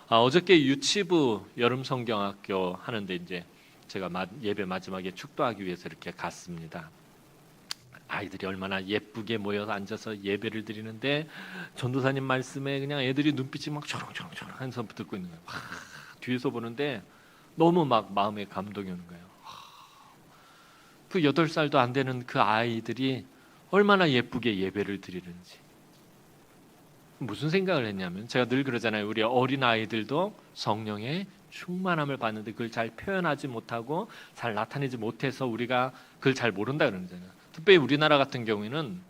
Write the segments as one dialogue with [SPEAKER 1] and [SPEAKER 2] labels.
[SPEAKER 1] 어저께 유치부 여름 성경학교 하는데 이제 제가 예배 마지막에 축도하기 위해서 이렇게 갔습니다. 아이들이 얼마나 예쁘게 모여서 앉아서 예배를 드리는데 전도사님 말씀에 그냥 애들이 눈빛이 막 초롱초롱초롱 하면서 듣고 있는 거예요. 뒤에서 보는데 너무 막 마음에 감동이 오는 거예요. 그 8살도 안 되는 그 아이들이 얼마나 예쁘게 예배를 드리는지. 무슨 생각을 했냐면, 제가 늘 그러잖아요. 우리 어린 아이들도 성령의 충만함을 받는데 그걸 잘 표현하지 못하고 잘 나타내지 못해서 우리가 그걸 잘 모른다 그러잖아요. 특별히 우리나라 같은 경우에는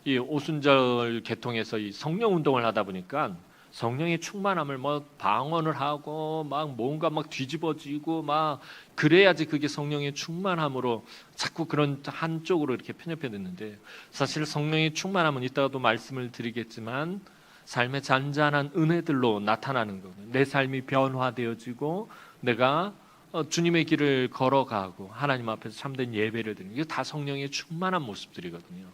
[SPEAKER 1] 이 오순절 계통에서 이 성령 운동을 하다 보니까 성령의 충만함을 뭐 방언을 하고 막 뭔가 막 뒤집어지고 막 그래야지 그게 성령의 충만함으로 자꾸 그런 한쪽으로 이렇게 편협해 됐는데, 사실 성령의 충만함은 이따가도 말씀을 드리겠지만 삶의 잔잔한 은혜들로 나타나는 거거든요. 내 삶이 변화되어지고 내가 주님의 길을 걸어가고 하나님 앞에서 참된 예배를 드리는, 이게 다 성령의 충만한 모습들이거든요.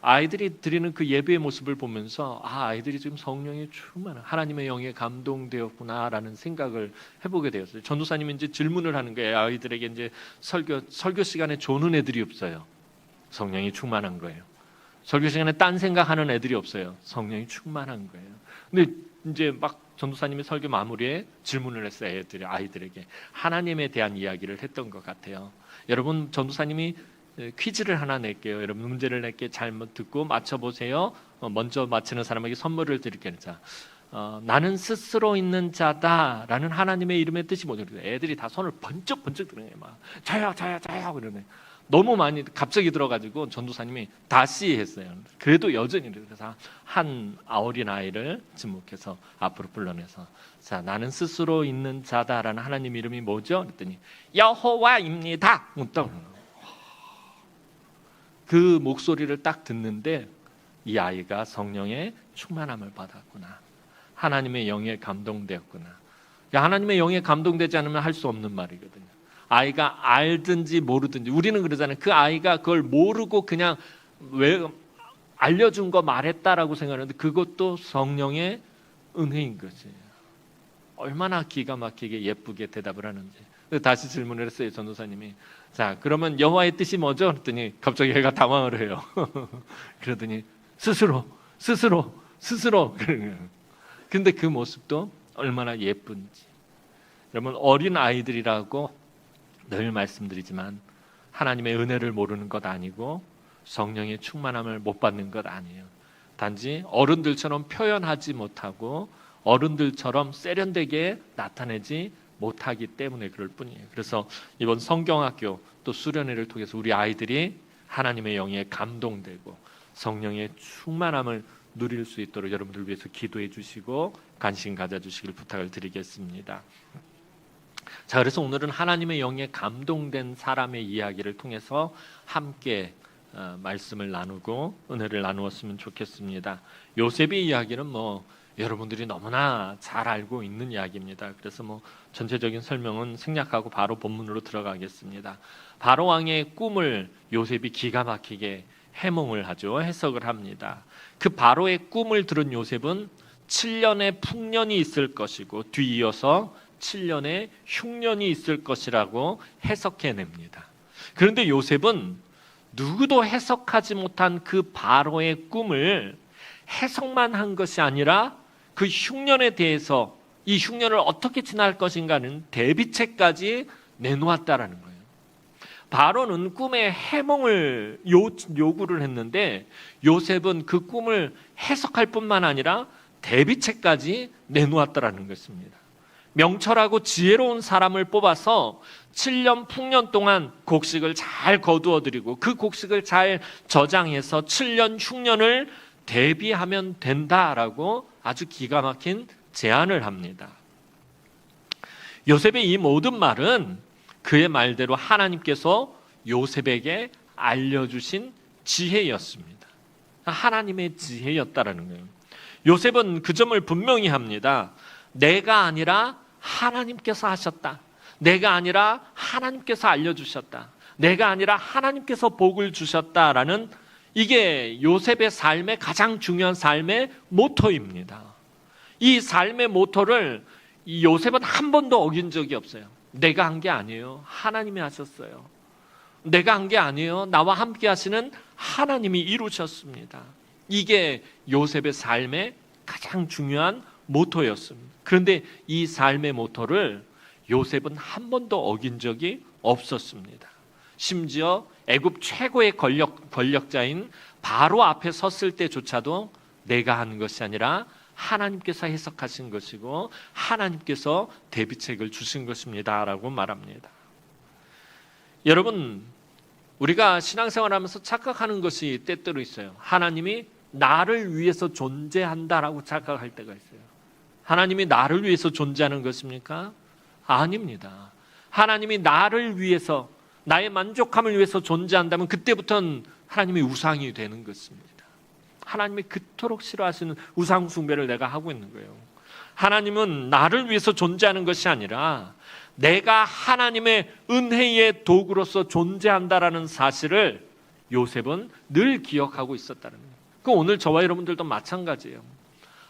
[SPEAKER 1] 아이들이 드리는 그 예배의 모습을 보면서 아이들이 지금 성령의 충만한 하나님의 영에 감동되었구나라는 생각을 해보게 되었어요. 전도사님이 이제 질문을 하는 거예요. 아이들에게 이제 설교 시간에 조는 애들이 없어요. 성령이 충만한 거예요. 설교 시간에 딴 생각하는 애들이 없어요. 성령이 충만한 거예요. 근데 이제 막 전도사님이 설교 마무리에 질문을 했어요. 아이들에게 하나님에 대한 이야기를 했던 것 같아요. 여러분, 전도사님이 퀴즈를 하나 낼게요. 여러분 문제를 낼게 잘못 듣고 맞춰보세요. 먼저 맞히는 사람에게 선물을 드릴게요. 자, 나는 스스로 있는 자다라는 하나님의 이름의 뜻이 뭐죠? 애들이 다 손을 번쩍번쩍 드네요. 막 저요 그러네. 너무 많이 갑자기 들어가지고 전도사님이 다시 했어요. 그래도 여전히. 그래서 한 어린 아이를 지목해서 앞으로 불러내서, 자, 나는 스스로 있는 자다라는 하나님 이름이 뭐죠? 그랬더니 여호와입니다. 그 목소리를 딱 듣는데 이 아이가 성령의 충만함을 받았구나, 하나님의 영에 감동되었구나. 하나님의 영에 감동되지 않으면 할 수 없는 말이거든요. 아이가 알든지 모르든지, 우리는 그러잖아요. 그 아이가 그걸 모르고 그냥 왜 알려준 거 말했다라고 생각하는데 그것도 성령의 은혜인 거지. 얼마나 기가 막히게 예쁘게 대답을 하는지. 다시 질문을 했어요, 전도사님이. 자, 그러면 여호와의 뜻이 뭐죠? 그랬더니 갑자기 애가 당황을 해요. 그러더니 스스로. 근데 그 모습도 얼마나 예쁜지. 여러분, 어린 아이들이라고 늘 말씀드리지만 하나님의 은혜를 모르는 것 아니고 성령의 충만함을 못 받는 것 아니에요. 단지 어른들처럼 표현하지 못하고 어른들처럼 세련되게 나타내지 못하기 때문에 그럴 뿐이에요. 그래서 이번 성경학교 또 수련회를 통해서 우리 아이들이 하나님의 영에 감동되고 성령의 충만함을 누릴 수 있도록 여러분들 위해서 기도해 주시고 관심 가져주시길 부탁을 드리겠습니다. 자, 그래서 오늘은 하나님의 영에 감동된 사람의 이야기를 통해서 함께 말씀을 나누고 은혜를 나누었으면 좋겠습니다. 요셉의 이야기는 여러분들이 너무나 잘 알고 있는 이야기입니다. 그래서 전체적인 설명은 생략하고 바로 본문으로 들어가겠습니다. 바로 왕의 꿈을 요셉이 기가 막히게 해몽을 하죠. 해석을 합니다. 그 바로의 꿈을 들은 요셉은 7년의 풍년이 있을 것이고 뒤이어서 7년의 흉년이 있을 것이라고 해석해냅니다. 그런데 요셉은 누구도 해석하지 못한 그 바로의 꿈을 해석만 한 것이 아니라 그 흉년에 대해서 이 흉년을 어떻게 지날 것인가는 대비책까지 내놓았다라는 거예요. 바로는 꿈의 해몽을 요구를 했는데 요셉은 그 꿈을 해석할 뿐만 아니라 대비책까지 내놓았다라는 것입니다. 명철하고 지혜로운 사람을 뽑아서 7년 풍년 동안 곡식을 잘 거두어드리고 그 곡식을 잘 저장해서 7년 흉년을 대비하면 된다라고 아주 기가 막힌 제안을 합니다. 요셉의 이 모든 말은 그의 말대로 하나님께서 요셉에게 알려주신 지혜였습니다. 하나님의 지혜였다라는 거예요. 요셉은 그 점을 분명히 합니다. 내가 아니라 하나님께서 하셨다. 내가 아니라 하나님께서 알려주셨다. 내가 아니라 하나님께서 복을 주셨다라는, 이게 요셉의 삶의 가장 중요한 삶의 모토입니다. 이 삶의 모토를 이 요셉은 한 번도 어긴 적이 없어요. 내가 한 게 아니에요. 하나님이 하셨어요. 내가 한 게 아니에요. 나와 함께 하시는 하나님이 이루셨습니다. 이게 요셉의 삶의 가장 중요한 모토였습니다. 그런데 이 삶의 모토를 요셉은 한 번도 어긴 적이 없었습니다. 심지어 애굽 최고의 권력자인 바로 앞에 섰을 때조차도 내가 한 것이 아니라 하나님께서 해석하신 것이고 하나님께서 대비책을 주신 것입니다 라고 말합니다. 여러분, 우리가 신앙생활하면서 착각하는 것이 때때로 있어요. 하나님이 나를 위해서 존재한다라고 착각할 때가 있어요. 하나님이 나를 위해서 존재하는 것입니까? 아닙니다. 하나님이 나를 위해서, 나의 만족함을 위해서 존재한다면 그때부터는 하나님이 우상이 되는 것입니다. 하나님이 그토록 싫어하시는 우상 숭배를 내가 하고 있는 거예요. 하나님은 나를 위해서 존재하는 것이 아니라 내가 하나님의 은혜의 도구로서 존재한다라는 사실을 요셉은 늘 기억하고 있었다는 거예요. 그 오늘 저와 여러분들도 마찬가지예요.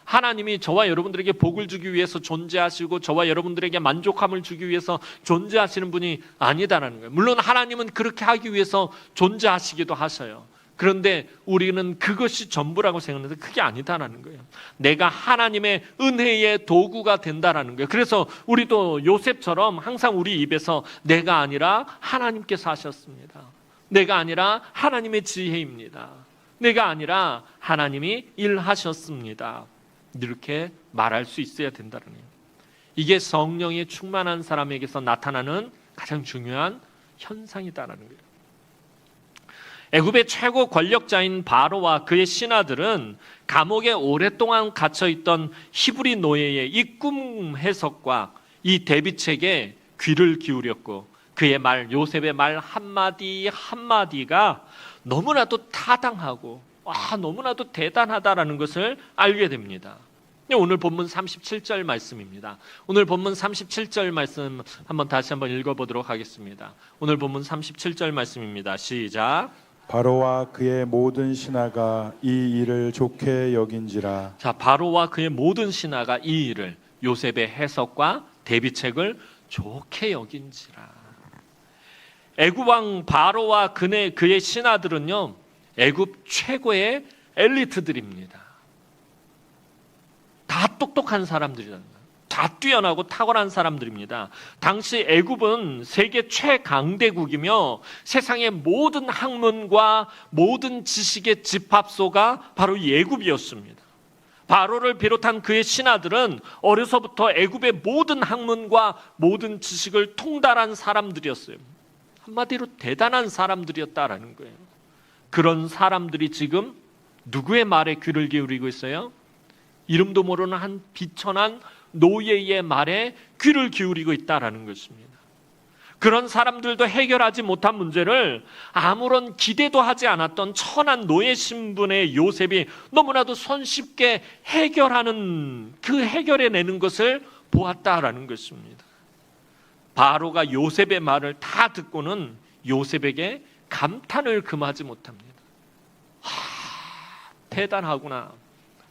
[SPEAKER 1] 하나님이 저와 여러분들에게 복을 주기 위해서 존재하시고 저와 여러분들에게 만족함을 주기 위해서 존재하시는 분이 아니다라는 거예요. 물론 하나님은 그렇게 하기 위해서 존재하시기도 하셔요. 그런데 우리는 그것이 전부라고 생각하는데 그게 아니다라는 거예요. 내가 하나님의 은혜의 도구가 된다라는 거예요. 그래서 우리도 요셉처럼 항상 우리 입에서 내가 아니라 하나님께서 하셨습니다. 내가 아니라 하나님의 지혜입니다. 내가 아니라 하나님이 일하셨습니다. 이렇게 말할 수 있어야 된다는 거예요. 이게 성령이 충만한 사람에게서 나타나는 가장 중요한 현상이다라는 거예요. 애굽의 최고 권력자인 바로와 그의 신하들은 감옥에 오랫동안 갇혀있던 히브리 노예의 이 꿈 해석과 이 대비책에 귀를 기울였고 그의 말, 요셉의 말 한마디 한마디가 너무나도 타당하고 너무나도 대단하다라는 것을 알게 됩니다. 오늘 본문 37절 말씀입니다. 오늘 본문 37절 말씀 다시 한번 읽어보도록 하겠습니다. 오늘 본문 37절 말씀입니다. 시작.
[SPEAKER 2] 바로와 그의 모든 신하가 이 일을 좋게 여긴지라.
[SPEAKER 1] 자, 바로와 그의 모든 신하가 이 일을, 요셉의 해석과 대비책을 좋게 여긴지라. 애굽 왕 바로와 그의 신하들은요, 애굽 최고의 엘리트들입니다. 다 똑똑한 사람들이라는 거예요. 다 뛰어나고 탁월한 사람들입니다. 당시 애굽은 세계 최강대국이며 세상의 모든 학문과 모든 지식의 집합소가 바로 이 애굽이었습니다. 바로를 비롯한 그의 신하들은 어려서부터 애굽의 모든 학문과 모든 지식을 통달한 사람들이었어요. 한마디로 대단한 사람들이었다라는 거예요. 그런 사람들이 지금 누구의 말에 귀를 기울이고 있어요? 이름도 모르는 한 비천한 노예의 말에 귀를 기울이고 있다라는 것입니다. 그런 사람들도 해결하지 못한 문제를 아무런 기대도 하지 않았던 천한 노예 신분의 요셉이 너무나도 손쉽게 해결하는, 그 해결해내는 것을 보았다라는 것입니다. 바로가 요셉의 말을 다 듣고는 요셉에게 감탄을 금하지 못합니다. 대단하구나.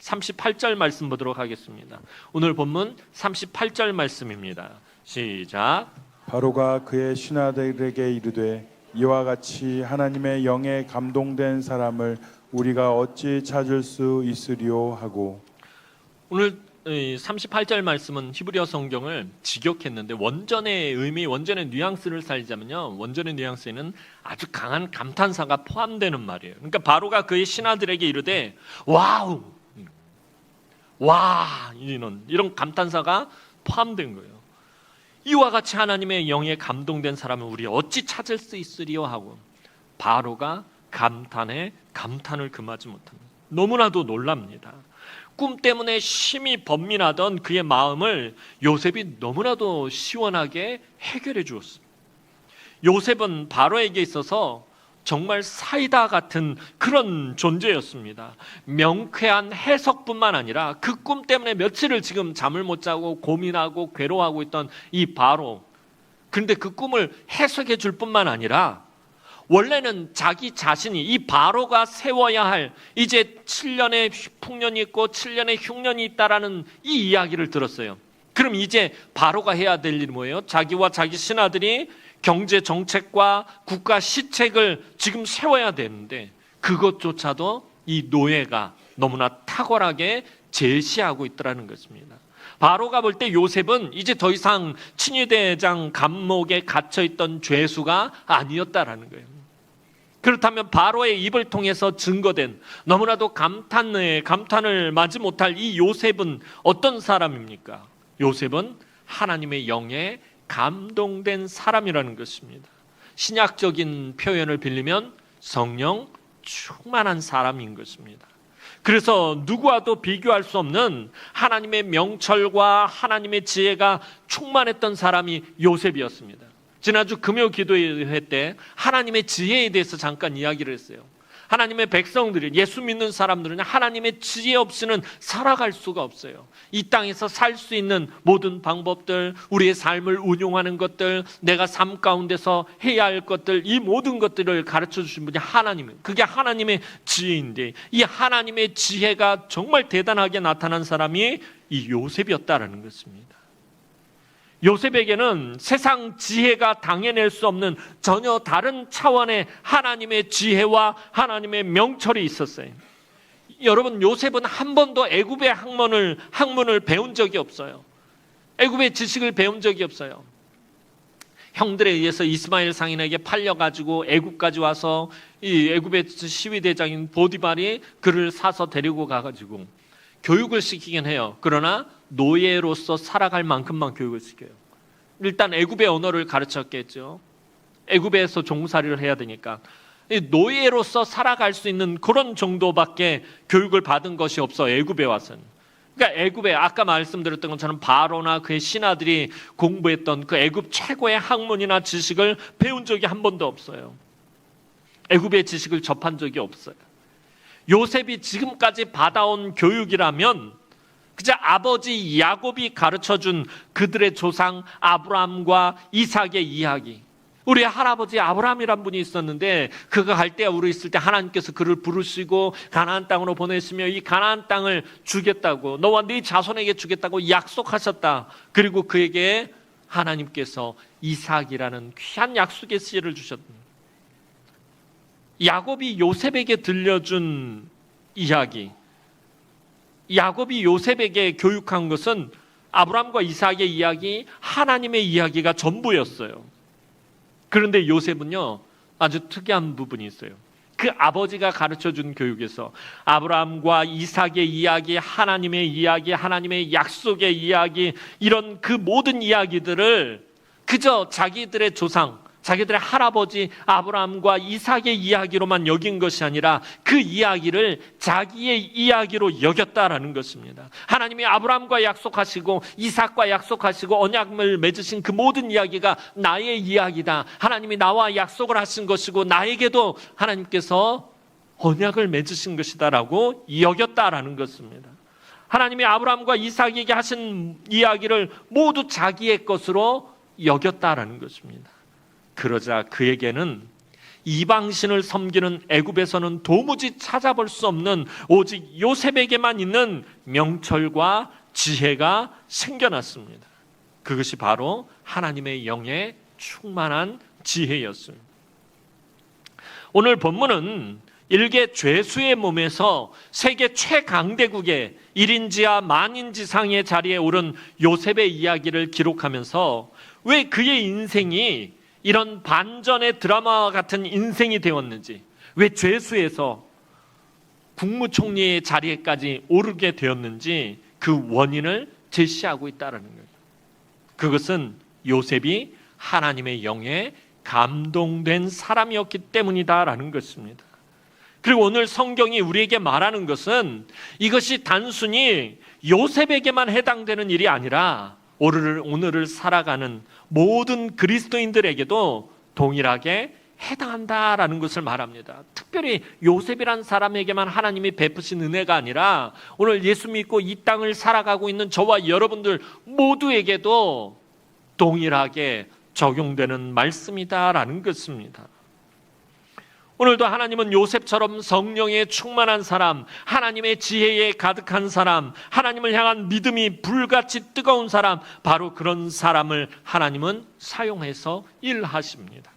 [SPEAKER 1] 38절 말씀 보도록 하겠습니다. 오늘 본문 38절 말씀입니다. 시작.
[SPEAKER 2] 바로가 그의 신하들에게 이르되 이와 같이 하나님의 영에 감동된 사람을 우리가 어찌 찾을 수 있으리요 하고. 오늘
[SPEAKER 1] 38절 말씀은 히브리어 성경을 직역했는데 원전의 의미, 원전의 뉘앙스를 살리자면요, 원전의 뉘앙스에는 아주 강한 감탄사가 포함되는 말이에요. 그러니까 바로가 그의 신하들에게 이르되 와우, 와, 이런 감탄사가 포함된 거예요. 이와 같이 하나님의 영에 감동된 사람은 우리 어찌 찾을 수 있으리요 하고 바로가 감탄에 감탄을 금하지 못합니다. 너무나도 놀랍니다. 꿈 때문에 심히 번민하던 그의 마음을 요셉이 너무나도 시원하게 해결해 주었습니다. 요셉은 바로에게 있어서 정말 사이다 같은 그런 존재였습니다. 명쾌한 해석뿐만 아니라 그 꿈 때문에 며칠을 지금 잠을 못 자고 고민하고 괴로워하고 있던 이 바로, 그런데 그 꿈을 해석해 줄 뿐만 아니라 원래는 자기 자신이, 이 바로가 세워야 할 이제 7년의 풍년이 있고 7년의 흉년이 있다라는 이 이야기를 들었어요. 그럼 이제 바로가 해야 될 일이 뭐예요? 자기와 자기 신하들이 경제 정책과 국가 시책을 지금 세워야 되는데 그것조차도 이 노예가 너무나 탁월하게 제시하고 있더라는 것입니다. 바로가 볼 때 요셉은 이제 더 이상 친위대장 감옥에 갇혀있던 죄수가 아니었다라는 거예요. 그렇다면 바로의 입을 통해서 증거된 너무나도 감탄을 마지 못할 이 요셉은 어떤 사람입니까? 요셉은 하나님의 영에 감동된 사람이라는 것입니다. 신약적인 표현을 빌리면 성령 충만한 사람인 것입니다. 그래서 누구와도 비교할 수 없는 하나님의 명철과 하나님의 지혜가 충만했던 사람이 요셉이었습니다. 지난주 금요 기도회 때 하나님의 지혜에 대해서 잠깐 이야기를 했어요. 하나님의 백성들이, 예수 믿는 사람들은 하나님의 지혜 없이는 살아갈 수가 없어요. 이 땅에서 살 수 있는 모든 방법들, 우리의 삶을 운용하는 것들, 내가 삶 가운데서 해야 할 것들, 이 모든 것들을 가르쳐 주신 분이 하나님이에요. 그게 하나님의 지혜인데 이 하나님의 지혜가 정말 대단하게 나타난 사람이 이 요셉이었다라는 것입니다. 요셉에게는 세상 지혜가 당해낼 수 없는 전혀 다른 차원의 하나님의 지혜와 하나님의 명철이 있었어요. 여러분, 요셉은 한 번도 애굽의 학문을 배운 적이 없어요. 애굽의 지식을 배운 적이 없어요. 형들에 의해서 이스마엘 상인에게 팔려가지고 애굽까지 와서 이 애굽의 시위대장인 보디발이 그를 사서 데리고 가가지고 교육을 시키긴 해요. 그러나 노예로서 살아갈 만큼만 교육을 시켜요. 일단 애굽의 언어를 가르쳤겠죠. 애굽에서 종살이를 해야 되니까 노예로서 살아갈 수 있는 그런 정도밖에 교육을 받은 것이 없어. 애굽에 와서는. 그러니까 애굽에 아까 말씀드렸던 것처럼 바로나 그의 신하들이 공부했던 그 애굽 최고의 학문이나 지식을 배운 적이 한 번도 없어요. 애굽의 지식을 접한 적이 없어요. 요셉이 지금까지 받아온 교육이라면 그저 아버지 야곱이 가르쳐준 그들의 조상 아브라함과 이삭의 이야기. 우리 할아버지 아브라함이란 분이 있었는데 그가 갈대아우르 있을 때 하나님께서 그를 부르시고 가나안 땅으로 보내시며 이 가나안 땅을 주겠다고, 너와 네 자손에게 주겠다고 약속하셨다. 그리고 그에게 하나님께서 이삭이라는 귀한 약속의 씨를 주셨다. 야곱이 요셉에게 들려준 이야기, 야곱이 요셉에게 교육한 것은 아브라함과 이삭의 이야기, 하나님의 이야기가 전부였어요. 그런데 요셉은요, 아주 특이한 부분이 있어요. 그 아버지가 가르쳐준 교육에서 아브라함과 이삭의 이야기, 하나님의 이야기, 하나님의 약속의 이야기, 이런 그 모든 이야기들을 그저 자기들의 조상, 자기들의 할아버지 아브라함과 이삭의 이야기로만 여긴 것이 아니라 그 이야기를 자기의 이야기로 여겼다라는 것입니다. 하나님이 아브라함과 약속하시고 이삭과 약속하시고 언약을 맺으신 그 모든 이야기가 나의 이야기다. 하나님이 나와 약속을 하신 것이고 나에게도 하나님께서 언약을 맺으신 것이다라고 여겼다라는 것입니다. 하나님이 아브라함과 이삭에게 하신 이야기를 모두 자기의 것으로 여겼다라는 것입니다. 그러자 그에게는 이방신을 섬기는 애굽에서는 도무지 찾아볼 수 없는 오직 요셉에게만 있는 명철과 지혜가 생겨났습니다. 그것이 바로 하나님의 영에 충만한 지혜였습니다. 오늘 본문은 일개 죄수의 몸에서 세계 최강대국의 1인지하 만인지상의 자리에 오른 요셉의 이야기를 기록하면서 왜 그의 인생이 이런 반전의 드라마와 같은 인생이 되었는지, 왜 죄수에서 국무총리의 자리에까지 오르게 되었는지 그 원인을 제시하고 있다는 거예요. 그것은 요셉이 하나님의 영에 감동된 사람이었기 때문이다라는 것입니다. 그리고 오늘 성경이 우리에게 말하는 것은 이것이 단순히 요셉에게만 해당되는 일이 아니라 오늘을 살아가는 모든 그리스도인들에게도 동일하게 해당한다라는 것을 말합니다. 특별히 요셉이란 사람에게만 하나님이 베푸신 은혜가 아니라 오늘 예수 믿고 이 땅을 살아가고 있는 저와 여러분들 모두에게도 동일하게 적용되는 말씀이다라는 것입니다. 오늘도 하나님은 요셉처럼 성령에 충만한 사람, 하나님의 지혜에 가득한 사람, 하나님을 향한 믿음이 불같이 뜨거운 사람, 바로 그런 사람을 하나님은 사용해서 일하십니다.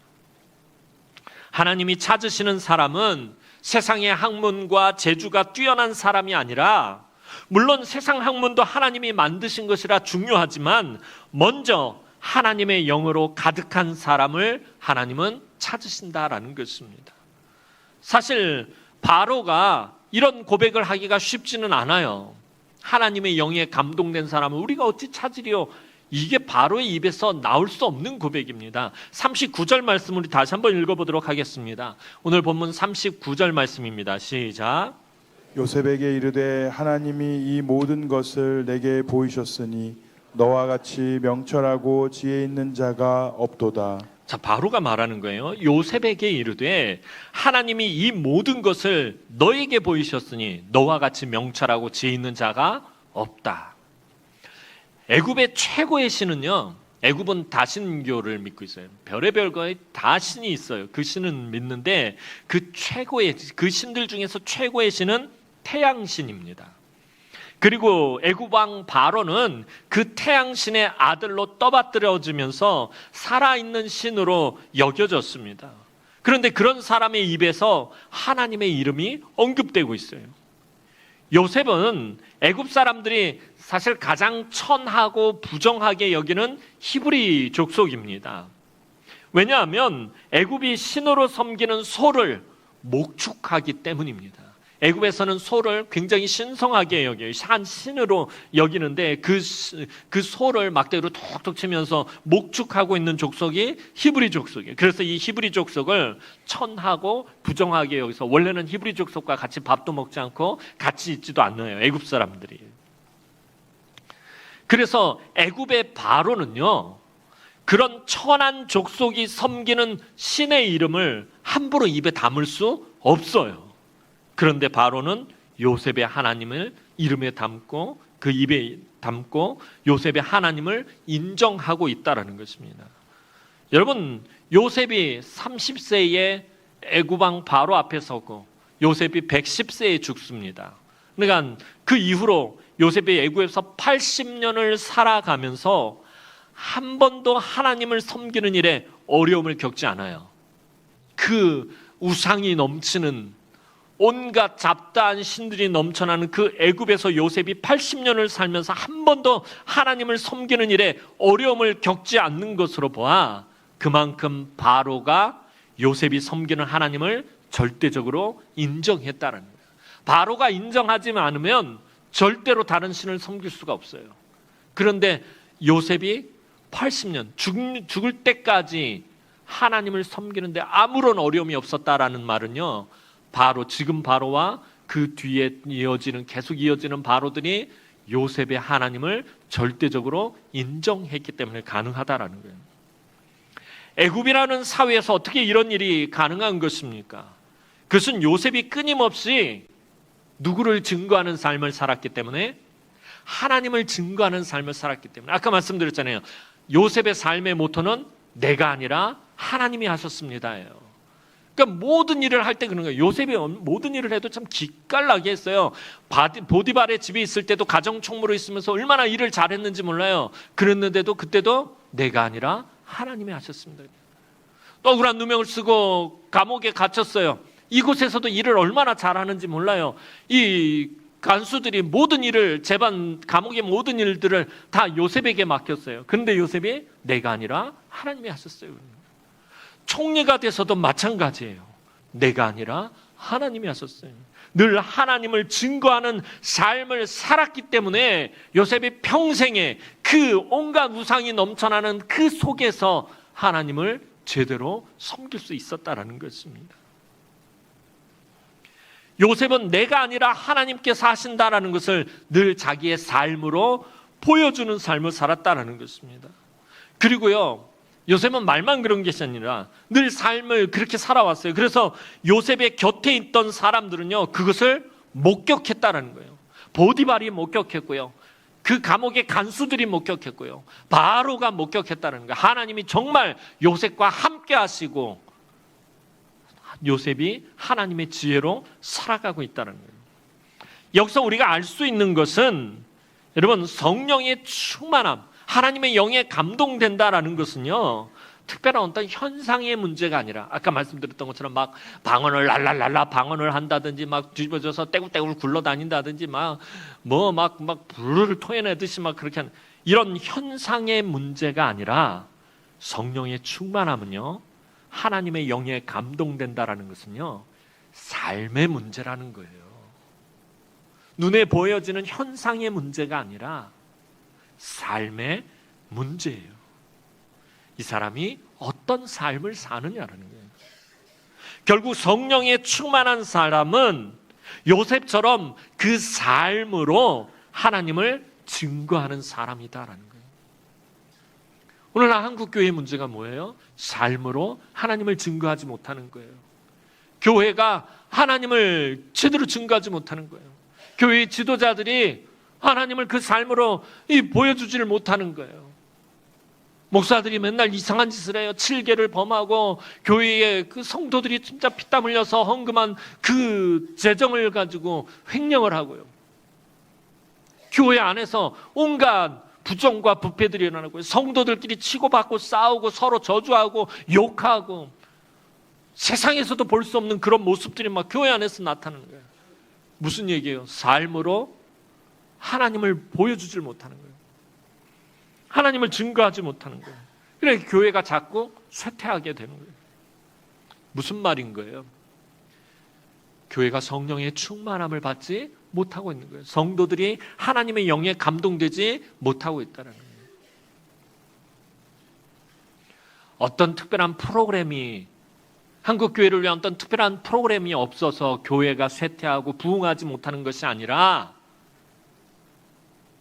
[SPEAKER 1] 하나님이 찾으시는 사람은 세상의 학문과 재주가 뛰어난 사람이 아니라, 물론 세상 학문도 하나님이 만드신 것이라 중요하지만 먼저 하나님의 영으로 가득한 사람을 하나님은 찾으신다라는 것입니다. 사실 바로가 이런 고백을 하기가 쉽지는 않아요. 하나님의 영에 감동된 사람을 우리가 어찌 찾으리요? 이게 바로의 입에서 나올 수 없는 고백입니다. 39절 말씀 우리 다시 한번 읽어보도록 하겠습니다. 오늘 본문 39절 말씀입니다. 시작.
[SPEAKER 2] 요셉에게 이르되 하나님이 이 모든 것을 내게 보이셨으니 너와 같이 명철하고 지혜 있는 자가 없도다.
[SPEAKER 1] 자, 바로가 말하는 거예요. 요셉에게 이르되 하나님이 이 모든 것을 너에게 보이셨으니 너와 같이 명철하고 지혜 있는 자가 없다. 애굽의 최고의 신은요, 애굽은 다신교를 믿고 있어요. 별의별 거에 다 신이 있어요. 그 신은 믿는데 그 신들 중에서 최고의 신은 태양신입니다. 그리고 애굽 왕 바로는 그 태양신의 아들로 떠받들어지면서 살아있는 신으로 여겨졌습니다. 그런데 그런 사람의 입에서 하나님의 이름이 언급되고 있어요. 요셉은 애굽 사람들이 사실 가장 천하고 부정하게 여기는 히브리 족속입니다. 왜냐하면 애굽이 신으로 섬기는 소를 목축하기 때문입니다. 애굽에서는 소를 굉장히 신성하게 여겨요. 한 신으로 여기는데 그 소를 막대기로 톡톡 치면서 목축하고 있는 족속이 히브리 족속이에요. 그래서 이 히브리 족속을 천하고 부정하게 여기서 원래는 히브리 족속과 같이 밥도 먹지 않고 같이 있지도 않아요. 애굽 사람들이. 그래서 애굽의 바로는요, 그런 천한 족속이 섬기는 신의 이름을 함부로 입에 담을 수 없어요. 그런데 바로는 요셉의 하나님을 이름에 담고 그 입에 담고 요셉의 하나님을 인정하고 있다라는 것입니다. 여러분, 요셉이 30세에 애굽왕 바로 앞에 서고 요셉이 110세에 죽습니다. 그러니까 그 이후로 요셉이 애굽에서 80년을 살아가면서 한 번도 하나님을 섬기는 일에 어려움을 겪지 않아요. 그 우상이 넘치는 온갖 잡다한 신들이 넘쳐나는 그 애굽에서 요셉이 80년을 살면서 한 번도 하나님을 섬기는 일에 어려움을 겪지 않는 것으로 보아 그만큼 바로가 요셉이 섬기는 하나님을 절대적으로 인정했다는 거예요. 바로가 인정하지 않으면 절대로 다른 신을 섬길 수가 없어요. 그런데 요셉이 80년 죽을 때까지 하나님을 섬기는데 아무런 어려움이 없었다라는 말은요, 지금 바로와 그 뒤에 계속 이어지는 바로들이 요셉의 하나님을 절대적으로 인정했기 때문에 가능하다라는 거예요. 애굽이라는 사회에서 어떻게 이런 일이 가능한 것입니까? 그것은 요셉이 끊임없이 누구를 증거하는 삶을 살았기 때문에, 하나님을 증거하는 삶을 살았기 때문에. 아까 말씀드렸잖아요. 요셉의 삶의 모토는 내가 아니라 하나님이 하셨습니다예요. 그러니까 모든 일을 할 때 그런 거예요. 요셉이 모든 일을 해도 참 기깔나게 했어요. 보디발의 집에 있을 때도 가정총무로 있으면서 얼마나 일을 잘했는지 몰라요. 그랬는데도 그때도 내가 아니라 하나님이 하셨습니다. 또 억울한 누명을 쓰고 감옥에 갇혔어요. 이곳에서도 일을 얼마나 잘하는지 몰라요. 이 간수들이 모든 일을, 재반 감옥의 모든 일들을 다 요셉에게 맡겼어요. 그런데 요셉이 내가 아니라 하나님이 하셨어요. 총리가 돼서도 마찬가지예요. 내가 아니라 하나님이 하셨어요. 늘 하나님을 증거하는 삶을 살았기 때문에 요셉이 평생에 그 온갖 우상이 넘쳐나는 그 속에서 하나님을 제대로 섬길 수 있었다라는 것입니다. 요셉은 내가 아니라 하나님께서 하신다라는 것을 늘 자기의 삶으로 보여주는 삶을 살았다라는 것입니다. 그리고요, 요셉은 말만 그런 것이 아니라 늘 삶을 그렇게 살아왔어요. 그래서 요셉의 곁에 있던 사람들은요, 그것을 목격했다라는 거예요. 보디발이 목격했고요, 그 감옥의 간수들이 목격했고요, 바로가 목격했다는 거예요. 하나님이 정말 요셉과 함께 하시고 요셉이 하나님의 지혜로 살아가고 있다는 거예요. 여기서 우리가 알 수 있는 것은 여러분, 성령의 충만함, 하나님의 영에 감동된다라는 것은요, 특별한 어떤 현상의 문제가 아니라 아까 말씀드렸던 것처럼 막 방언을 랄랄랄라 방언을 한다든지 막 뒤집어져서 떼굴떼굴 굴러다닌다든지 막 불을 토해내듯이 막 그렇게 하는 이런 현상의 문제가 아니라 성령의 충만함은요, 하나님의 영에 감동된다라는 것은요, 삶의 문제라는 거예요. 눈에 보여지는 현상의 문제가 아니라 삶의 문제예요. 이 사람이 어떤 삶을 사느냐라는 거예요. 결국 성령에 충만한 사람은 요셉처럼 그 삶으로 하나님을 증거하는 사람이다라는 거예요. 오늘날 한국교회의 문제가 뭐예요? 삶으로 하나님을 증거하지 못하는 거예요. 교회가 하나님을 제대로 증거하지 못하는 거예요. 교회의 지도자들이 하나님을 그 삶으로 보여주지를 못하는 거예요. 목사들이 맨날 이상한 짓을 해요. 7계를 범하고 교회의 그 성도들이 진짜 피땀 흘려서 헌금한 그 재정을 가지고 횡령을 하고요. 교회 안에서 온갖 부정과 부패들이 일어나고요. 성도들끼리 치고받고 싸우고 서로 저주하고 욕하고 세상에서도 볼 수 없는 그런 모습들이 막 교회 안에서 나타나는 거예요. 무슨 얘기예요? 삶으로 하나님을 보여주질 못하는 거예요. 하나님을 증거하지 못하는 거예요. 그래 교회가 자꾸 쇠퇴하게 되는 거예요. 무슨 말인 거예요? 교회가 성령의 충만함을 받지 못하고 있는 거예요. 성도들이 하나님의 영에 감동되지 못하고 있다는 거예요. 어떤 특별한 프로그램이 한국 교회를 위한 어떤 특별한 프로그램이 없어서 교회가 쇠퇴하고 부흥하지 못하는 것이 아니라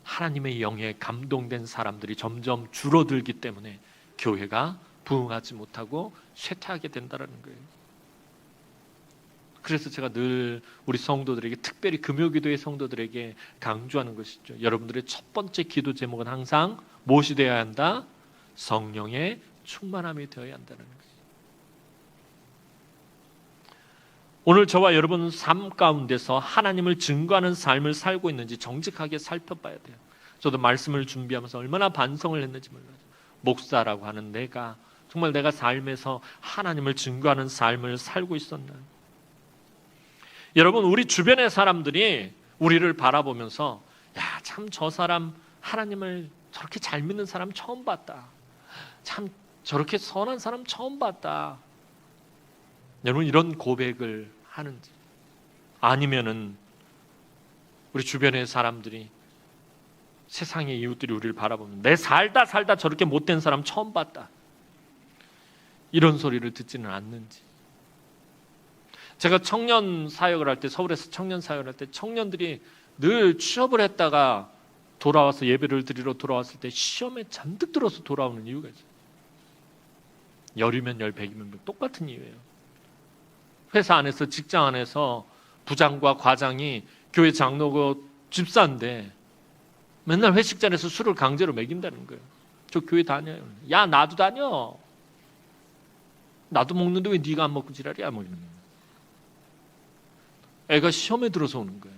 [SPEAKER 1] 하나님의 영에 감동된 사람들이 점점 줄어들기 때문에 교회가 부흥하지 못하고 쇠퇴하게 된다는 거예요. 그래서 제가 늘 우리 성도들에게, 특별히 금요기도의 성도들에게 강조하는 것이죠. 여러분들의 첫 번째 기도 제목은 항상 무엇이 되어야 한다? 성령의 충만함이 되어야 한다는 거예요. 오늘 저와 여러분 삶 가운데서 하나님을 증거하는 삶을 살고 있는지 정직하게 살펴봐야 돼요. 저도 말씀을 준비하면서 얼마나 반성을 했는지 몰라요. 목사라고 하는 내가 정말 내가 삶에서 하나님을 증거하는 삶을 살고 있었나요? 여러분, 우리 주변의 사람들이 우리를 바라보면서 야, 참 저 사람 하나님을 저렇게 잘 믿는 사람 처음 봤다. 참 저렇게 선한 사람 처음 봤다. 여러분, 이런 고백을 하는지, 아니면은 우리 주변의 사람들이, 세상의 이웃들이 우리를 바라보면 내 살다 저렇게 못된 사람 처음 봤다, 이런 소리를 듣지는 않는지. 제가 청년 사역을 할 때, 서울에서 청년 사역을 할 때 청년들이 늘 취업을 했다가 돌아와서 예배를 드리러 돌아왔을 때 시험에 잔뜩 들어서 돌아오는 이유가 있어요. 열이면 열, 백이면 백, 똑같은 이유예요. 회사 안에서, 직장 안에서 부장과 과장이 교회 장로고 집사인데 맨날 회식 자리에서 술을 강제로 먹인다는 거예요. 저 교회 다녀요. 야, 나도 다녀. 나도 먹는데 왜 네가 안 먹고 지랄이야? 뭐 이러는 거예요. 애가 시험에 들어서 오는 거예요.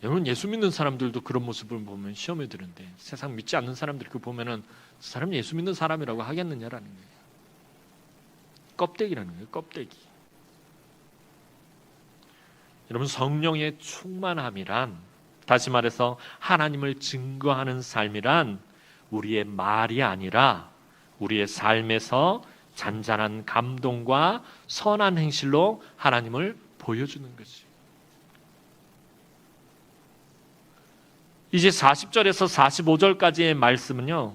[SPEAKER 1] 여러분, 예수 믿는 사람들도 그런 모습을 보면 시험에 드는데 세상 믿지 않는 사람들이 그 보면은 저 사람 예수 믿는 사람이라고 하겠느냐라는 거예요. 껍데기라는 거예요. 껍데기. 여러분, 성령의 충만함이란, 다시 말해서 하나님을 증거하는 삶이란 우리의 말이 아니라 우리의 삶에서 잔잔한 감동과 선한 행실로 하나님을 보여주는 것이에요. 이제 40절에서 45절까지의 말씀은요,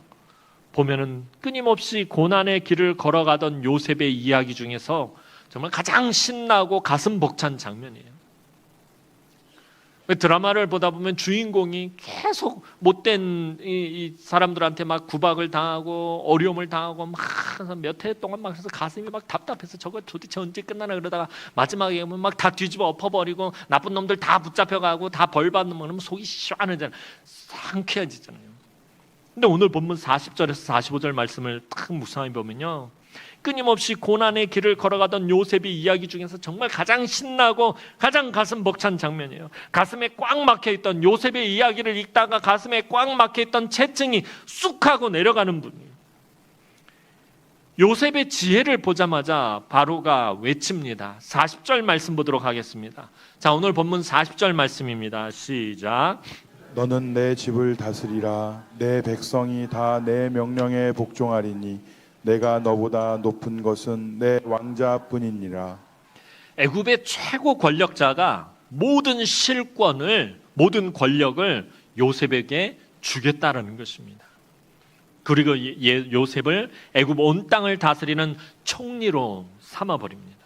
[SPEAKER 1] 보면은 끊임없이 고난의 길을 걸어가던 요셉의 이야기 중에서 정말 가장 신나고 가슴 벅찬 장면이에요. 드라마를 보다 보면 주인공이 계속 못된 이 사람들한테 막 구박을 당하고 어려움을 당하고 막 몇 해 동안 막 해서 가슴이 막 답답해서 저거 도대체 언제 끝나나 그러다가 마지막에 보면 막 다 뒤집어 엎어버리고 나쁜 놈들 다 붙잡혀가고 다 벌받는 거면 속이 시원해지잖아요. 상쾌해지잖아요. 근데 오늘 본문 40절에서 45절 말씀을 딱 묵상해 보면요, 끊임없이 고난의 길을 걸어가던 요셉의 이야기 중에서 정말 가장 신나고 가장 가슴 벅찬 장면이에요. 가슴에 꽉 막혀있던 요셉의 이야기를 읽다가 가슴에 꽉 막혀있던 채증이 쑥 하고 내려가는 분이에요. 요셉의 지혜를 보자마자 바로가 외칩니다. 40절 말씀 보도록 하겠습니다. 자, 오늘 본문 40절 말씀입니다. 시작.
[SPEAKER 2] 너는 내 집을 다스리라. 내 백성이 다 내 명령에 복종하리니 내가 너보다 높은 것은 내 왕자뿐이니라.
[SPEAKER 1] 애굽의 최고 권력자가 모든 실권을, 모든 권력을 요셉에게 주겠다라는 것입니다. 그리고 요셉을 애굽 온 땅을 다스리는 총리로 삼아버립니다.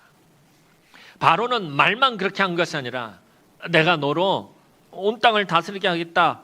[SPEAKER 1] 바로는 말만 그렇게 한 것이 아니라 내가 너로 온 땅을 다스리게 하겠다,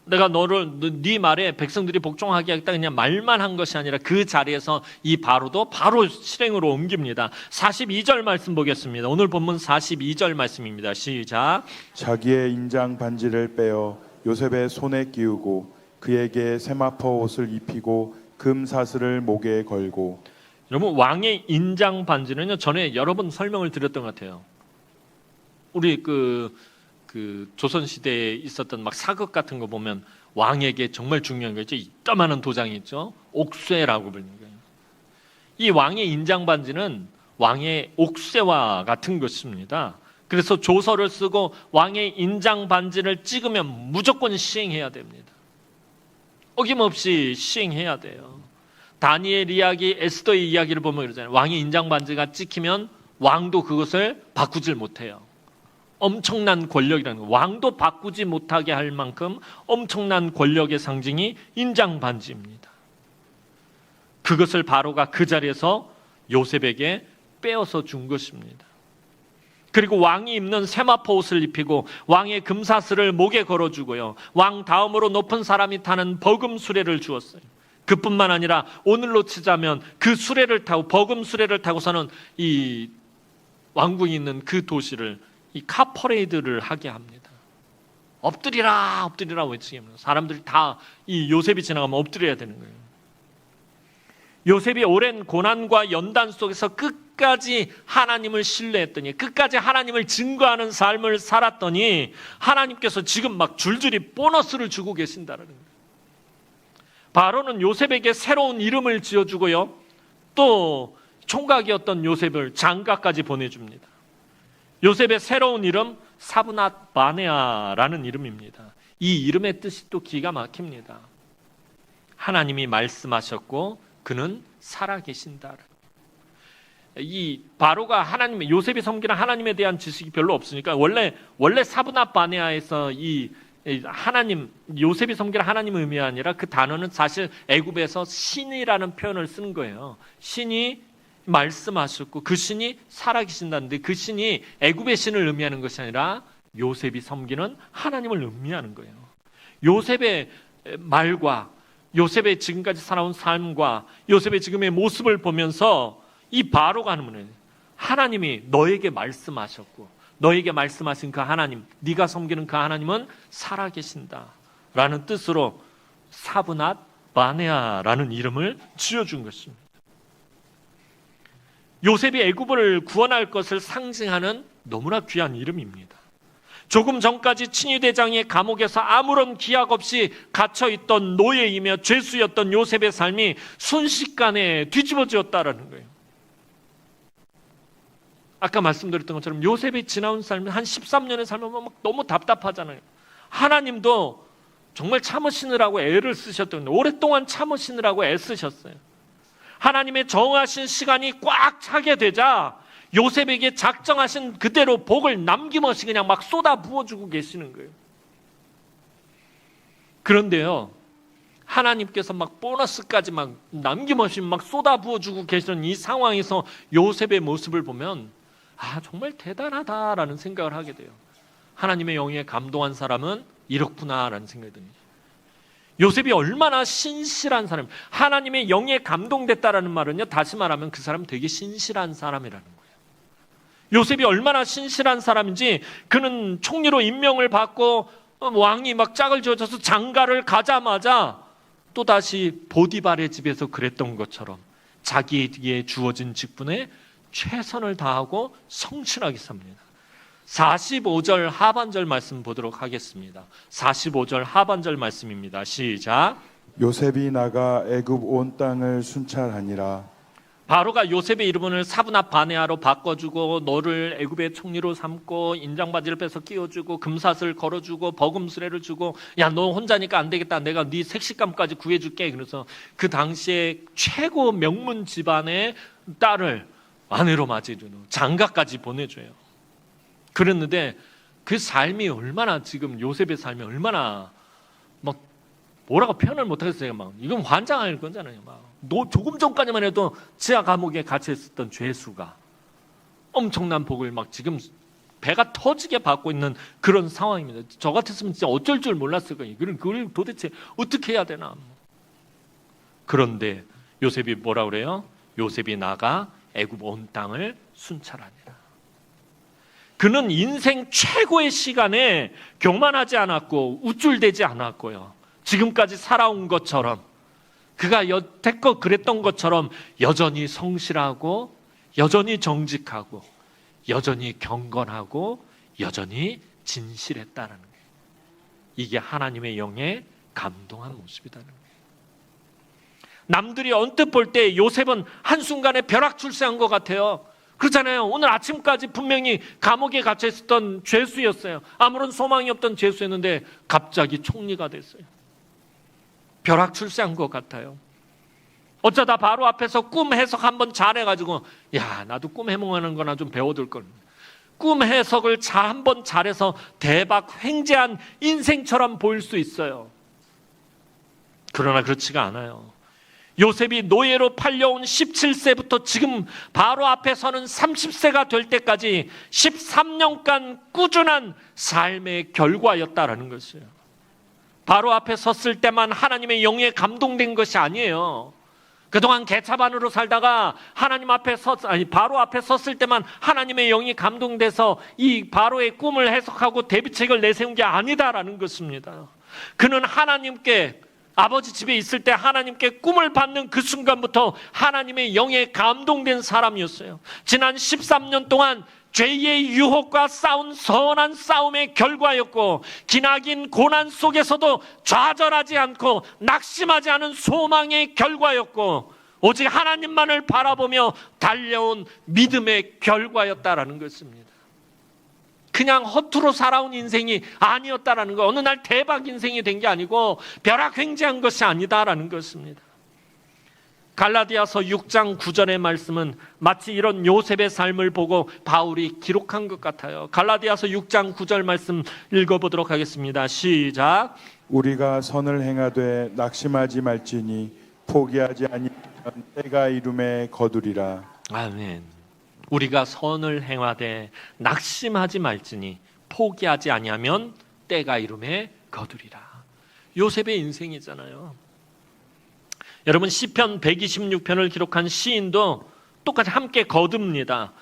[SPEAKER 1] 내가 너를 네 말에 백성들이 복종하게 하겠다, 그냥 말만 한 것이 아니라 그 자리에서 이 바로도 바로 실행으로 옮깁니다. 42절 말씀 보겠습니다. 오늘 본문 42절 말씀입니다. 시작.
[SPEAKER 2] 자기의 인장 반지를 빼어 요셉의 손에 끼우고 그에게 세마포 옷을 입히고 금 사슬을 목에 걸고.
[SPEAKER 1] 여러분, 왕의 인장 반지는요, 전에 여러 번 설명을 드렸던 것 같아요. 우리 그 조선 시대에 있었던 막 사극 같은 거 보면 왕에게 정말 중요한 거 있죠. 이따만한 도장이 있죠. 옥쇠라고 불리는 거예요. 이 왕의 인장 반지는 왕의 옥쇠와 같은 것입니다. 그래서 조서를 쓰고 왕의 인장 반지를 찍으면 무조건 시행해야 됩니다. 어김없이 시행해야 돼요. 다니엘 이야기, 에스더의 이야기를 보면 그러잖아요. 왕의 인장 반지가 찍히면 왕도 그것을 바꾸질 못해요. 엄청난 권력이라는 거. 왕도 바꾸지 못하게 할 만큼 엄청난 권력의 상징이 인장 반지입니다. 그것을 바로가 그 자리에서 요셉에게 빼어서 준 것입니다. 그리고 왕이 입는 세마포 옷을 입히고 왕의 금사슬을 목에 걸어주고요, 왕 다음으로 높은 사람이 타는 버금 수레를 주었어요. 그뿐만 아니라 오늘로 치자면 그 수레를 타고, 버금 수레를 타고서는 이 왕궁이 있는 그 도시를 이 카퍼레이드를 하게 합니다. 엎드리라 엎드리라 외치게 합니다. 사람들이 다 이 요셉이 지나가면 엎드려야 되는 거예요. 요셉이 오랜 고난과 연단 속에서 끝까지 하나님을 신뢰했더니, 끝까지 하나님을 증거하는 삶을 살았더니 하나님께서 지금 막 줄줄이 보너스를 주고 계신다는 거예요. 바로는 요셉에게 새로운 이름을 지어주고요, 또 총각이었던 요셉을 장가까지 보내줍니다. 요셉의 새로운 이름 사브낫 바네아라는 이름입니다. 이 이름의 뜻이 또 기가 막힙니다. 하나님이 말씀하셨고 그는 살아계신다. 이 바로가 요셉이 섬기는 하나님에 대한 지식이 별로 없으니까 원래 사브낫 바네아에서 이 하나님, 요셉이 섬기는 하나님의 의미가 아니라 그 단어는 사실 애굽에서 신이라는 표현을 쓴 거예요. 신이 말씀하셨고 그 신이 살아계신다는데, 그 신이 애굽의 신을 의미하는 것이 아니라 요셉이 섬기는 하나님을 의미하는 거예요. 요셉의 말과 요셉의 지금까지 살아온 삶과 요셉의 지금의 모습을 보면서 이 바로가 하는 거예요. 하나님이 너에게 말씀하셨고 너에게 말씀하신 그 하나님, 네가 섬기는 그 하나님은 살아계신다 라는 뜻으로 사브낫 바네아라는 이름을 지어준 것입니다. 요셉이 애굽을 구원할 것을 상징하는 너무나 귀한 이름입니다. 조금 전까지 친위대장의 감옥에서 아무런 기약 없이 갇혀있던 노예이며 죄수였던 요셉의 삶이 순식간에 뒤집어지었다라는 거예요. 아까 말씀드렸던 것처럼 요셉이 지나온 삶은 한 13년의 삶은 막 너무 답답하잖아요. 하나님도 정말 참으시느라고 애를 쓰셨던 거예요. 오랫동안 참으시느라고 애쓰셨어요. 하나님의 정하신 시간이 꽉 차게 되자 요셉에게 작정하신 그대로 복을 남김없이 그냥 막 쏟아 부어주고 계시는 거예요. 그런데요, 하나님께서 막 보너스까지 막 남김없이 막 쏟아 부어주고 계시는 이 상황에서 요셉의 모습을 보면 정말 대단하다라는 생각을 하게 돼요. 하나님의 영에 감동한 사람은 이렇구나라는 생각이 듭니다. 요셉이 얼마나 신실한 사람, 하나님의 영에 감동됐다라는 말은요, 다시 말하면 그 사람은 되게 신실한 사람이라는 거예요. 요셉이 얼마나 신실한 사람인지, 그는 총리로 임명을 받고 왕이 막 짝을 지어줘서 장가를 가자마자 또다시 보디발의 집에서 그랬던 것처럼 자기에게 주어진 직분에 최선을 다하고 성실하게 삽니다. 45절 하반절 말씀 보도록 하겠습니다. 45절 하반절 말씀입니다. 시작.
[SPEAKER 2] 요셉이 나가 애굽 온 땅을 순찰하니라.
[SPEAKER 1] 바로가 요셉의 이름을 사브나 바네아로 바꿔주고 너를 애굽의 총리로 삼고 인장바지를 빼서 끼워주고 금사슬 걸어주고 버금수레를 주고 야 너 혼자니까 안 되겠다 내가 네 색식감까지 구해줄게. 그래서 그 당시에 최고 명문 집안의 딸을 아내로 맞이해주는 장가까지 보내줘요. 그랬는데 그 삶이 얼마나 지금 요셉의 삶이 얼마나 막 뭐라고 표현을 못하겠어요. 막 이건 환장할 거잖아요. 막 조금 전까지만 해도 지하 감옥에 갇혀 있었던 죄수가 엄청난 복을 막 지금 배가 터지게 받고 있는 그런 상황입니다. 저 같았으면 진짜 어쩔 줄 몰랐을 거예요. 그걸 도대체 어떻게 해야 되나. 그런데 요셉이 뭐라 그래요? 요셉이 나가 애굽 온 땅을 순찰하니라. 그는 인생 최고의 시간에 교만하지 않았고 우쭐대지 않았고요. 지금까지 살아온 것처럼 그가 여태껏 그랬던 것처럼 여전히 성실하고 여전히 정직하고 여전히 경건하고 여전히 진실했다는 거예요. 이게 하나님의 영에 감동한 모습이라는 거예요. 남들이 언뜻 볼 때 요셉은 한순간에 벼락출세한 것 같아요. 그렇잖아요. 오늘 아침까지 분명히 감옥에 갇혀 있었던 죄수였어요. 아무런 소망이 없던 죄수였는데 갑자기 총리가 됐어요. 벼락출세한 것 같아요. 어쩌다 바로 앞에서 꿈 해석 한번 잘해가지고 야 나도 꿈 해몽하는 거나 좀 배워둘 걸. 꿈 해석을 한번 잘해서 대박 횡재한 인생처럼 보일 수 있어요. 그러나 그렇지가 않아요. 요셉이 노예로 팔려온 17세부터 지금 바로 앞에 서는 30세가 될 때까지 13년간 꾸준한 삶의 결과였다라는 것이에요. 바로 앞에 섰을 때만 하나님의 영에 감동된 것이 아니에요. 그동안 개차반으로 살다가 바로 앞에 섰을 때만 하나님의 영이 감동돼서 이 바로의 꿈을 해석하고 대비책을 내세운 게 아니다라는 것입니다. 그는 하나님께 아버지 집에 있을 때 하나님께 꿈을 받는 그 순간부터 하나님의 영에 감동된 사람이었어요. 지난 13년 동안 죄의 유혹과 싸운 선한 싸움의 결과였고 기나긴 고난 속에서도 좌절하지 않고 낙심하지 않은 소망의 결과였고 오직 하나님만을 바라보며 달려온 믿음의 결과였다라는 것입니다. 그냥 허투루 살아온 인생이 아니었다라는 거, 어느 날 대박 인생이 된 게 아니고 벼락횡재한 것이 아니다라는 것입니다. 갈라디아서 6장 9절의 말씀은 마치 이런 요셉의 삶을 보고 바울이 기록한 것 같아요. 갈라디아서 6장 9절 말씀 읽어보도록 하겠습니다. 시작.
[SPEAKER 2] 우리가 선을 행하되 낙심하지 말지니 포기하지 아니하면 때가 이름에 거두리라.
[SPEAKER 1] 아멘. 우리가 선을 행하되 낙심하지 말지니 포기하지 아니하면 때가 이름에 거두리라. 요셉의 인생이잖아요. 여러분 시편 126편을 기록한 시인도 똑같이 함께 거둡니다.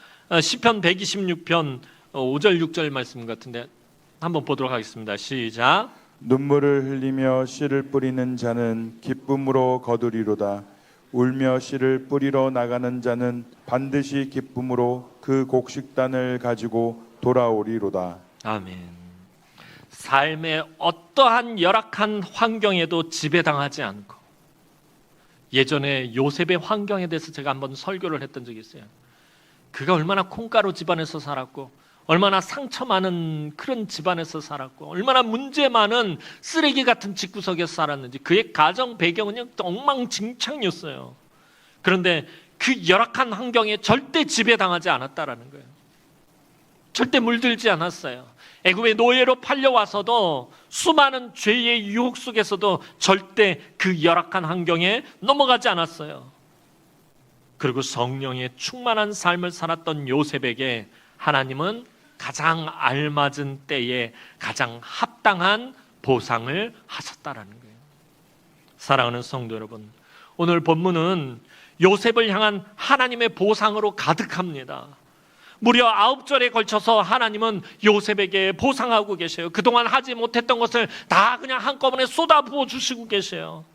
[SPEAKER 1] 시편 126편 5절 6절 말씀 같은데 한번 보도록 하겠습니다. 시작.
[SPEAKER 2] 눈물을 흘리며 씨를 뿌리는 자는 기쁨으로 거두리로다. 울며 씨를 뿌리러 나가는 자는 반드시 기쁨으로 그 곡식단을 가지고 돌아오리로다.
[SPEAKER 1] 아멘. 삶의 어떠한 열악한 환경에도 지배당하지 않고, 예전에 요셉의 환경에 대해서 제가 한번 설교를 했던 적이 있어요. 그가 얼마나 콩가루 집안에서 살았고 얼마나 상처 많은 그런 집안에서 살았고 얼마나 문제 많은 쓰레기 같은 집구석에서 살았는지 그의 가정 배경은 엉망진창이었어요. 그런데 그 열악한 환경에 절대 지배당하지 않았다라는 거예요. 절대 물들지 않았어요. 애굽의 노예로 팔려와서도 수많은 죄의 유혹 속에서도 절대 그 열악한 환경에 넘어가지 않았어요. 그리고 성령의 충만한 삶을 살았던 요셉에게 하나님은 가장 알맞은 때에 가장 합당한 보상을 하셨다라는 거예요. 사랑하는 성도 여러분, 오늘 본문은 요셉을 향한 하나님의 보상으로 가득합니다. 무려 9절에 걸쳐서 하나님은 요셉에게 보상하고 계셔요. 그동안 하지 못했던 것을 다 그냥 한꺼번에 쏟아부어 주시고 계셔요.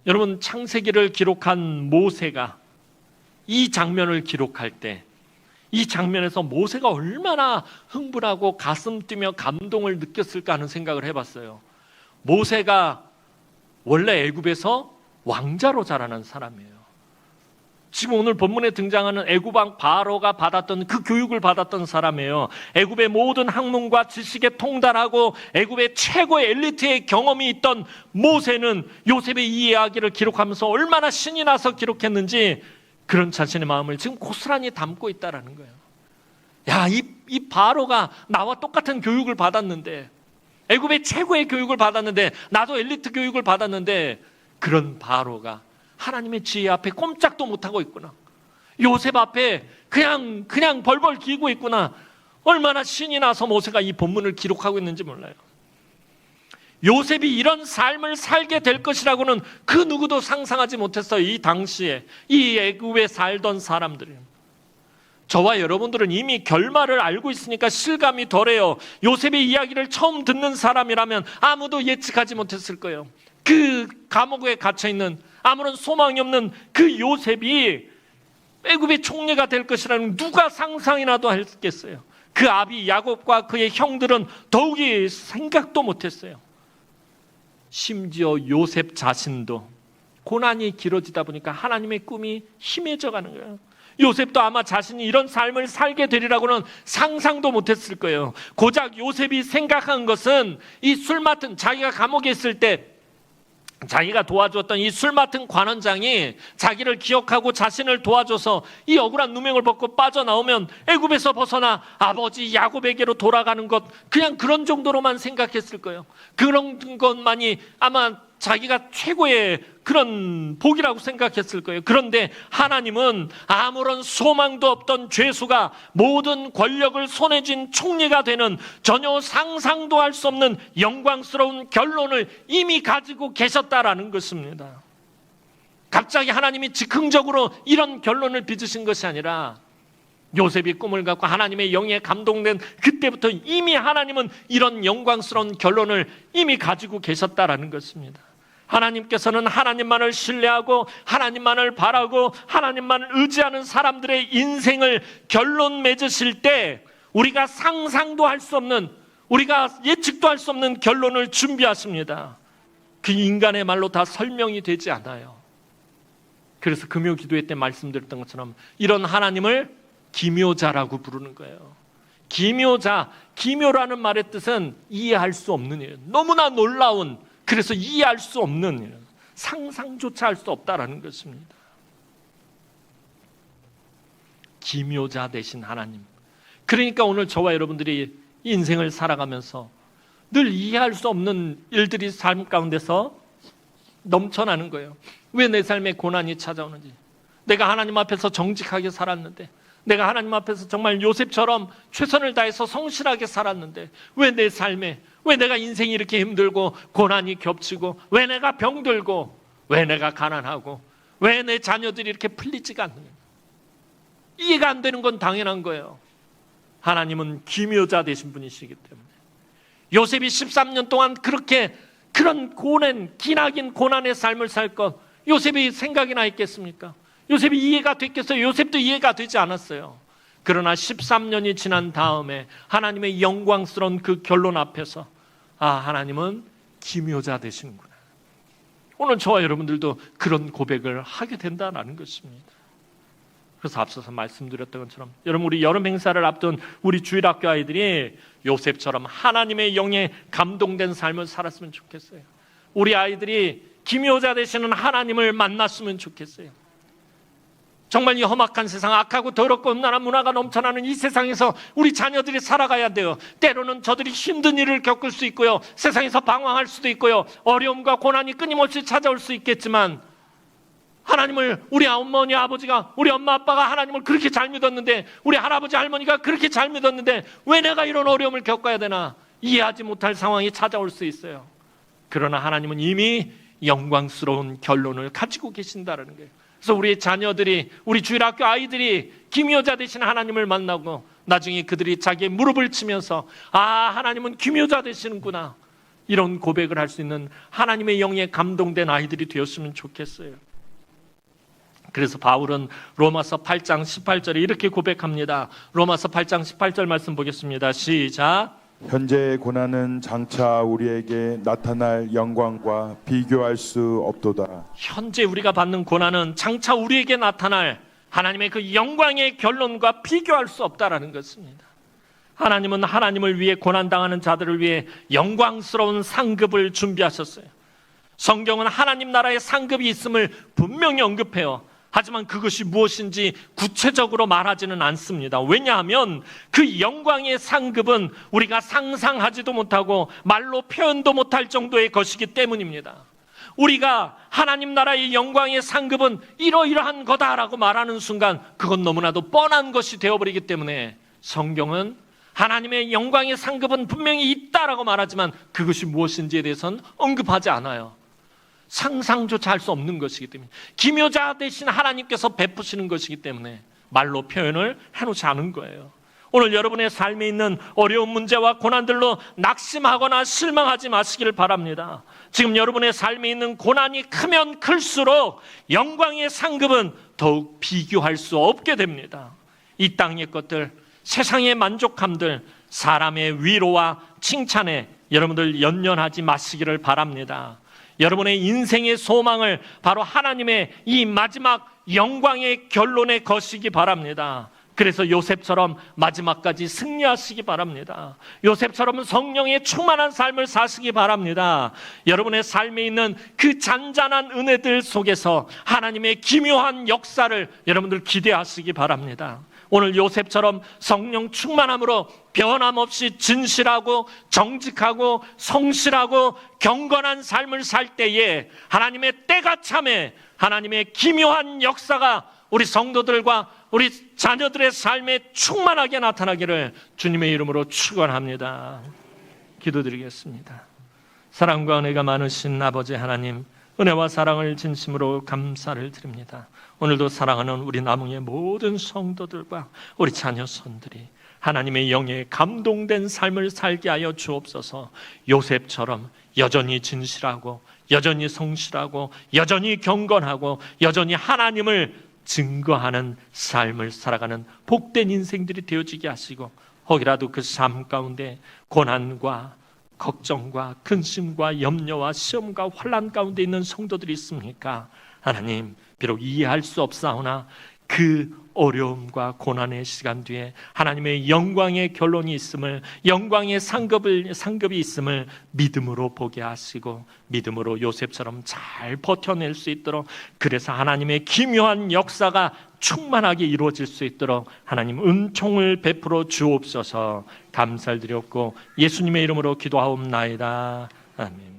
[SPEAKER 1] 여러분, 창세기를 기록한 모세가 이 장면을 기록할 때 이 장면에서 모세가 얼마나 흥분하고 가슴 뛰며 감동을 느꼈을까 하는 생각을 해봤어요. 모세가 원래 애굽에서 왕자로 자라난 사람이에요. 지금 오늘 본문에 등장하는 애굽 왕 바로가 받았던 그 교육을 받았던 사람이에요. 애굽의 모든 학문과 지식에 통달하고 애굽의 최고의 엘리트의 경험이 있던 모세는 요셉의 이 이야기를 기록하면서 얼마나 신이 나서 기록했는지 그런 자신의 마음을 지금 고스란히 담고 있다라는 거예요. 야, 이 바로가 나와 똑같은 교육을 받았는데, 애굽의 최고의 교육을 받았는데, 나도 엘리트 교육을 받았는데, 그런 바로가 하나님의 지혜 앞에 꼼짝도 못하고 있구나. 요셉 앞에 그냥 벌벌 기고 있구나. 얼마나 신이 나서 모세가 이 본문을 기록하고 있는지 몰라요. 요셉이 이런 삶을 살게 될 것이라고는 그 누구도 상상하지 못했어요. 이 당시에 이 애굽에 살던 사람들이. 저와 여러분들은 이미 결말을 알고 있으니까 실감이 덜해요. 요셉의 이야기를 처음 듣는 사람이라면 아무도 예측하지 못했을 거예요. 그 감옥에 갇혀있는 아무런 소망이 없는 그 요셉이 애굽의 총리가 될 것이라는 누가 상상이라도 했겠어요. 그 아비 야곱과 그의 형들은 더욱이 생각도 못했어요. 심지어 요셉 자신도 고난이 길어지다 보니까 하나님의 꿈이 희미해져 가는 거예요. 요셉도 아마 자신이 이런 삶을 살게 되리라고는 상상도 못했을 거예요. 고작 요셉이 생각한 것은 이 술 맡은, 자기가 감옥에 있을 때 자기가 도와줬던 이 술 맡은 관원장이 자기를 기억하고 자신을 도와줘서 이 억울한 누명을 벗고 빠져나오면 애굽에서 벗어나 아버지 야곱에게로 돌아가는 것, 그냥 그런 정도로만 생각했을 거예요. 그런 것만이 아마 자기가 최고의 그런 복이라고 생각했을 거예요. 그런데 하나님은 아무런 소망도 없던 죄수가 모든 권력을 손에 쥔 총리가 되는 전혀 상상도 할 수 없는 영광스러운 결론을 이미 가지고 계셨다라는 것입니다. 갑자기 하나님이 즉흥적으로 이런 결론을 빚으신 것이 아니라 요셉이 꿈을 갖고 하나님의 영에 감동된 그때부터 이미 하나님은 이런 영광스러운 결론을 이미 가지고 계셨다라는 것입니다. 하나님께서는 하나님만을 신뢰하고 하나님만을 바라고 하나님만을 의지하는 사람들의 인생을 결론 맺으실 때 우리가 상상도 할 수 없는, 우리가 예측도 할 수 없는 결론을 준비하십니다. 그 인간의 말로 다 설명이 되지 않아요. 그래서 금요 기도회 때 말씀드렸던 것처럼 이런 하나님을 기묘자라고 부르는 거예요. 기묘자, 기묘라는 말의 뜻은 이해할 수 없는 일, 너무나 놀라운, 그래서 이해할 수 없는 일, 상상조차 할 수 없다라는 것입니다. 기묘자 되신 하나님. 그러니까 오늘 저와 여러분들이 인생을 살아가면서 늘 이해할 수 없는 일들이 삶 가운데서 넘쳐나는 거예요. 왜 내 삶에 고난이 찾아오는지, 내가 하나님 앞에서 정직하게 살았는데, 내가 하나님 앞에서 정말 요셉처럼 최선을 다해서 성실하게 살았는데 왜 내 삶에, 왜 내가 인생이 이렇게 힘들고 고난이 겹치고, 왜 내가 병들고, 왜 내가 가난하고, 왜 내 자녀들이 이렇게 풀리지가 않느냐. 이해가 안 되는 건 당연한 거예요. 하나님은 기묘자 되신 분이시기 때문에. 요셉이 13년 동안 그런 기나긴 고난의 삶을 살 것, 요셉이 생각이 나 있겠습니까? 요셉이 이해가 됐겠어요? 요셉도 이해가 되지 않았어요. 그러나 13년이 지난 다음에 하나님의 영광스러운 그 결론 앞에서 하나님은 기묘자 되시는구나. 오늘 저와 여러분들도 그런 고백을 하게 된다는 것입니다. 그래서 앞서서 말씀드렸던 것처럼 여러분, 우리 여름 행사를 앞둔 우리 주일학교 아이들이 요셉처럼 하나님의 영에 감동된 삶을 살았으면 좋겠어요. 우리 아이들이 기묘자 되시는 하나님을 만났으면 좋겠어요. 정말 이 험악한 세상, 악하고 더럽고 음란한 문화가 넘쳐나는 이 세상에서 우리 자녀들이 살아가야 돼요. 때로는 저들이 힘든 일을 겪을 수 있고요, 세상에서 방황할 수도 있고요, 어려움과 고난이 끊임없이 찾아올 수 있겠지만 하나님을, 우리 어머니 아버지가, 우리 엄마 아빠가 하나님을 그렇게 잘 믿었는데, 우리 할아버지 할머니가 그렇게 잘 믿었는데 왜 내가 이런 어려움을 겪어야 되나, 이해하지 못할 상황이 찾아올 수 있어요. 그러나 하나님은 이미 영광스러운 결론을 가지고 계신다는 거예요. 그래서 우리 자녀들이, 우리 주일학교 아이들이 기묘자 되신 하나님을 만나고 나중에 그들이 자기의 무릎을 치면서 하나님은 기묘자 되시는구나, 이런 고백을 할 수 있는 하나님의 영에 감동된 아이들이 되었으면 좋겠어요. 그래서 바울은 로마서 8장 18절에 이렇게 고백합니다. 로마서 8장 18절 말씀 보겠습니다. 시작.
[SPEAKER 2] 현재의 고난은 장차 우리에게 나타날 영광과 비교할 수 없도다.
[SPEAKER 1] 현재 우리가 받는 고난은 장차 우리에게 나타날 하나님의 그 영광의 결론과 비교할 수 없다라는 것입니다. 하나님은 하나님을 위해 고난당하는 자들을 위해 영광스러운 상급을 준비하셨어요. 성경은 하나님 나라의 상급이 있음을 분명히 언급해요. 하지만 그것이 무엇인지 구체적으로 말하지는 않습니다. 왜냐하면 그 영광의 상급은 우리가 상상하지도 못하고 말로 표현도 못할 정도의 것이기 때문입니다. 우리가 하나님 나라의 영광의 상급은 이러이러한 거다라고 말하는 순간 그건 너무나도 뻔한 것이 되어버리기 때문에 성경은 하나님의 영광의 상급은 분명히 있다라고 말하지만 그것이 무엇인지에 대해서는 언급하지 않아요. 상상조차 할 수 없는 것이기 때문에, 기묘자 대신 하나님께서 베푸시는 것이기 때문에 말로 표현을 해놓지 않은 거예요. 오늘 여러분의 삶에 있는 어려운 문제와 고난들로 낙심하거나 실망하지 마시기를 바랍니다. 지금 여러분의 삶에 있는 고난이 크면 클수록 영광의 상급은 더욱 비교할 수 없게 됩니다. 이 땅의 것들, 세상의 만족함들, 사람의 위로와 칭찬에 여러분들 연연하지 마시기를 바랍니다. 여러분의 인생의 소망을 바로 하나님의 이 마지막 영광의 결론에 거시기 바랍니다. 그래서 요셉처럼 마지막까지 승리하시기 바랍니다. 요셉처럼 성령의 충만한 삶을 사시기 바랍니다. 여러분의 삶에 있는 그 잔잔한 은혜들 속에서 하나님의 기묘한 역사를 여러분들 기대하시기 바랍니다. 오늘 요셉처럼 성령 충만함으로 변함없이 진실하고 정직하고 성실하고 경건한 삶을 살 때에 하나님의 때가 참에 하나님의 기묘한 역사가 우리 성도들과 우리 자녀들의 삶에 충만하게 나타나기를 주님의 이름으로 축원합니다. 기도드리겠습니다. 사랑과 은혜가 많으신 아버지 하나님, 은혜와 사랑을 진심으로 감사를 드립니다. 오늘도 사랑하는 우리 남흥의 모든 성도들과 우리 자녀손들이 하나님의 영에 감동된 삶을 살게 하여 주옵소서. 요셉처럼 여전히 진실하고 여전히 성실하고 여전히 경건하고 여전히 하나님을 증거하는 삶을 살아가는 복된 인생들이 되어지게 하시고, 혹이라도 그 삶 가운데 고난과 걱정과 근심과 염려와 시험과 환난 가운데 있는 성도들이 있습니까? 하나님, 비록 이해할 수 없사오나 그 어려움과 고난의 시간 뒤에 하나님의 영광의 결론이 있음을, 영광의 상급이 있음을 믿음으로 보게 하시고 믿음으로 요셉처럼 잘 버텨낼 수 있도록, 그래서 하나님의 기묘한 역사가 충만하게 이루어질 수 있도록 하나님 은총을 베풀어 주옵소서. 감사를 드렸고 예수님의 이름으로 기도하옵나이다. 아멘.